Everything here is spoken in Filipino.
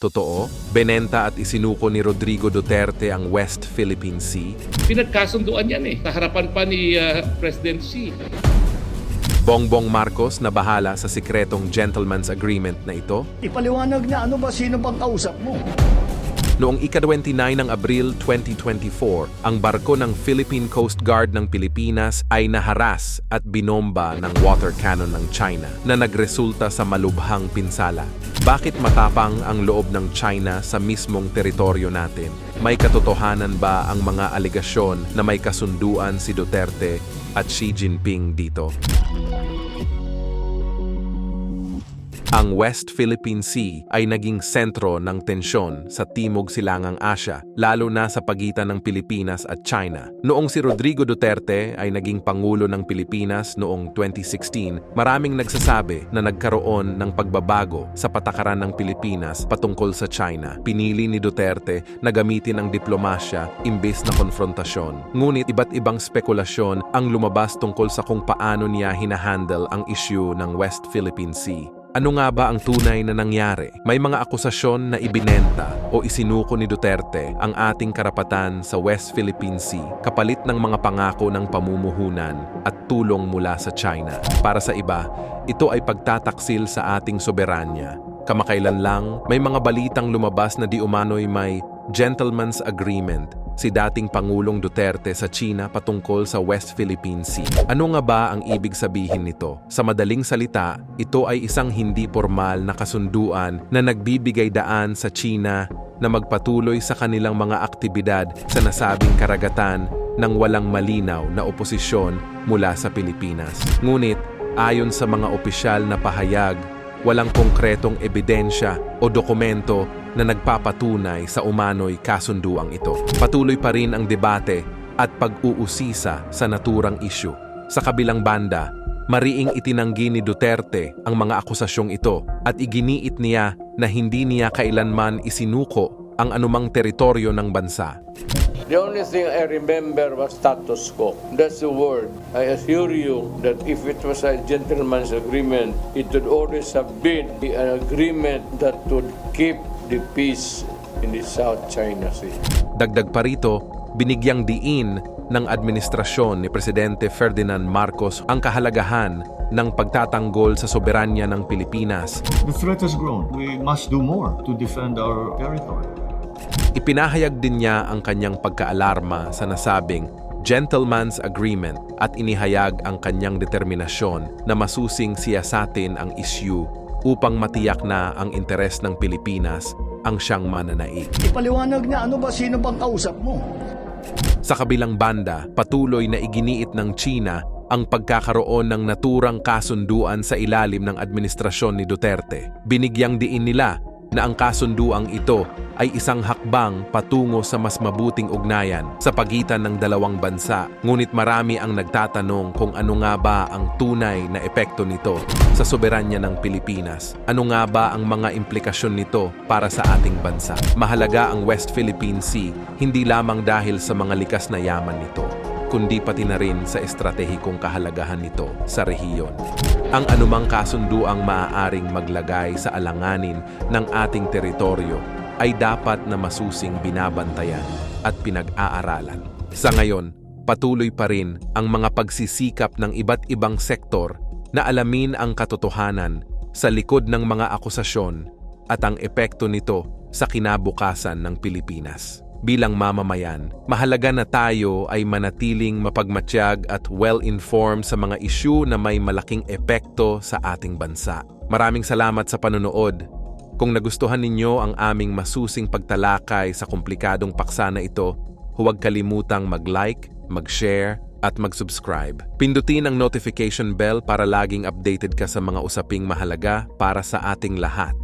Totoo, benenta at isinuko ni Rodrigo Duterte ang West Philippine Sea. Pinagkasunduan yan sa harapan pa ni President Xi. Bongbong Marcos na bahala sa sikretong gentleman's agreement na ito. Ipaliwanag na ano ba sino bang kausap mo? Noong ika-29 ng Abril 2024, ang barko ng Philippine Coast Guard ng Pilipinas ay naharas at binomba ng water cannon ng China na nagresulta sa malubhang pinsala. Bakit matapang ang loob ng China sa mismong teritoryo natin? May katotohanan ba ang mga alegasyon na may kasunduan si Duterte at Xi Jinping dito? Ang West Philippine Sea ay naging sentro ng tensyon sa Timog Silangang Asya, lalo na sa pagitan ng Pilipinas at China. Noong si Rodrigo Duterte ay naging Pangulo ng Pilipinas noong 2016, maraming nagsasabi na nagkaroon ng pagbabago sa patakaran ng Pilipinas patungkol sa China. Pinili ni Duterte na gamitin ang diplomasya imbes na konfrontasyon. Ngunit iba't ibang spekulasyon ang lumabas tungkol sa kung paano niya hinahandle ang issue ng West Philippine Sea. Ano nga ba ang tunay na nangyari? May mga akusasyon na ibinenta o isinuko ni Duterte ang ating karapatan sa West Philippine Sea kapalit ng mga pangako ng pamumuhunan at tulong mula sa China. Para sa iba, ito ay pagtataksil sa ating soberanya. Kamakailan lang, may mga balitang lumabas na di umano'y may gentleman's agreement si dating Pangulong Duterte sa China patungkol sa West Philippine Sea. Ano nga ba ang ibig sabihin nito? Sa madaling salita, ito ay isang hindi formal na kasunduan na nagbibigay daan sa China na magpatuloy sa kanilang mga aktibidad sa nasabing karagatan ng walang malinaw na oposisyon mula sa Pilipinas. Ngunit, ayon sa mga opisyal na pahayag, walang konkretong ebidensya o dokumento na nagpapatunay sa umano'y kasunduang ito. Patuloy pa rin ang debate at pag-uusisa sa naturang issue. Sa kabilang banda, mariing itinanggi ni Duterte ang mga akusasyong ito at iginiit niya na hindi niya kailanman isinuko ang anumang teritoryo ng bansa. The only thing I remember was status quo. That's the word. I assure you that if it was a gentleman's agreement, it would always have been an agreement that would keep the peace in the South China Sea. Dagdag pa rito, binigyang diin ng administrasyon ni Presidente Ferdinand Marcos ang kahalagahan ng pagtatanggol sa soberanya ng Pilipinas. The threat has grown. We must do more to defend our territory. Ipinahayag din niya ang kanyang pagkaalarma sa nasabing gentleman's agreement at inihayag ang kanyang determinasyon na masusing siyasatin ang issue upang matiyak na ang interes ng Pilipinas ang siyang mananaig. Ipaliwanag na ano ba sino bang kausap mo? Sa kabilang banda, patuloy na iginiit ng China ang pagkakaroon ng naturang kasunduan sa ilalim ng administrasyon ni Duterte. Binigyang diin nila na ang kasunduang ito ay isang hakbang patungo sa mas mabuting ugnayan sa pagitan ng dalawang bansa. Ngunit marami ang nagtatanong kung ano nga ba ang tunay na epekto nito sa soberanya ng Pilipinas. Ano nga ba ang mga implikasyon nito para sa ating bansa? Mahalaga ang West Philippine Sea hindi lamang dahil sa mga likas na yaman nito, kundi pati na rin sa estratehikong kahalagahan nito sa rehiyon. Ang anumang kasunduang maaaring maglagay sa alanganin ng ating teritoryo ay dapat na masusing binabantayan at pinag-aaralan. Sa ngayon, patuloy pa rin ang mga pagsisikap ng iba't ibang sektor na alamin ang katotohanan sa likod ng mga akusasyon at ang epekto nito sa kinabukasan ng Pilipinas. Bilang mamamayan, mahalaga na tayo ay manatiling mapagmatyag at well-informed sa mga isyu na may malaking epekto sa ating bansa. Maraming salamat sa panonood. Kung nagustuhan ninyo ang aming masusing pagtalakay sa komplikadong paksa na ito, huwag kalimutang mag-like, mag-share, at mag-subscribe. Pindutin ang notification bell para laging updated ka sa mga usaping mahalaga para sa ating lahat.